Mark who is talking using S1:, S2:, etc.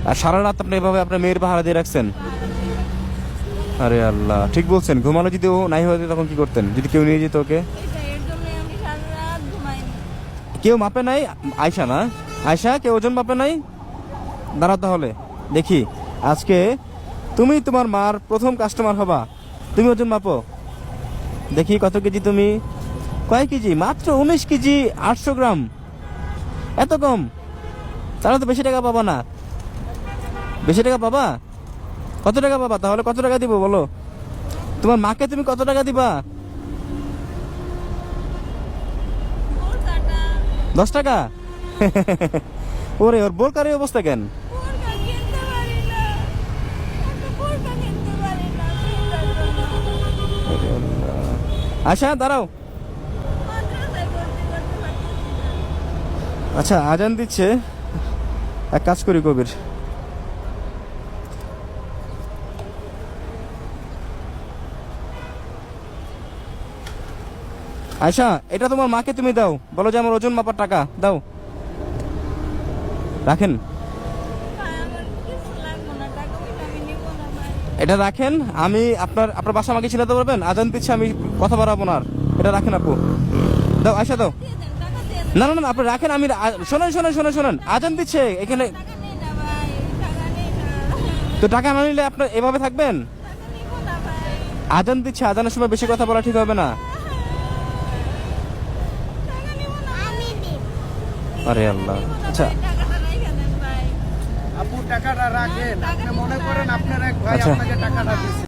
S1: আর সারা রাত আপনি এভাবে আপনার মেয়ের পাহারা দিয়ে রাখছেন? আরে আল্লাহ, ঠিক বলছেন। ঘুমানো যদি ও নাই হতো তখন কি করতেন, যদি কেউ নিয়ে যেত ওকে?
S2: এর জন্য আমি সারা রাত ঘুমাইনি।
S1: কেউ মাপে নাই? আয়শা না? আয়শা, কেউ ওজন মাপে নাই? দাঁড়াও তাহলে দেখি, আজকে তুমি তোমার মার প্রথম কাস্টমার হবা। তুমি ওজন মাপো দেখি, কত কেজি তুমি? কয় কেজি? মাত্র 19 কেজি 800 গ্রাম। এত কম? তাহলে তো বেশি টাকা পাবা না। বেশি টাকা পাবা? কত টাকা পাবা তাহলে? কত টাকা দিব বলো? তোমার মাকে তুমি কত টাকা দিবা?
S2: বোরকাটা
S1: 10 টাকা? ওরে, ওর বোরকার এই অবস্থা কেন?
S2: বোরকা কিনতে পারি না, একটা বোরকা কিনতে পারি না সেটার জন্য।
S1: আচ্ছা দাঁড়াও।
S2: মাদ্রাসায় ভর্তি করতে পারছি না।
S1: আচ্ছা, আজান দিচ্ছে, এক কাজ করি কবির, আয়শা এটা তোমার মাকে তুমি দাও, বলো যে আমার ওজন মাপার টাকা দাও। রাখেন,
S2: ভাই আমার কিছু লাগবে না, টাকা পয়সা আমি নিব না ভাই।
S1: এটা রাখেন। আমি আপনার আপনার বাসা আমাকে চিনাতে পারবেন? আজান দিচ্ছে, আমি কথা বাড়াবো না আর। এটা রাখেন আপু, দাও আয়শা দাও।
S2: দিয়ে দেন, টাকা দিয়ে দেন।
S1: না না না, আপনি রাখেন। আমি শোনেন শোনেন শোনেন শোনেন, আজান দিচ্ছে এখানে।
S2: টাকা নেই না ভাই, টাকা নেই না,
S1: তো টাকা না নিলে আপনার এভাবে থাকবেন?
S2: টাকা নিব না ভাই,
S1: আজান দিচ্ছে, আজানের সময় বেশি কথা বলা ঠিক হবে না।
S2: টাকা নিব না। আমি দিব।
S1: আরে আল্লাহ। আচ্ছা
S2: টাকাটা রেখে দেন ভাই।
S3: আপু টাকাটা রাখেন, আপনি মনে করেন আপনার এক ভাই
S1: আচ্ছা।
S3: আপনাকে টাকাটা দিচ্ছে।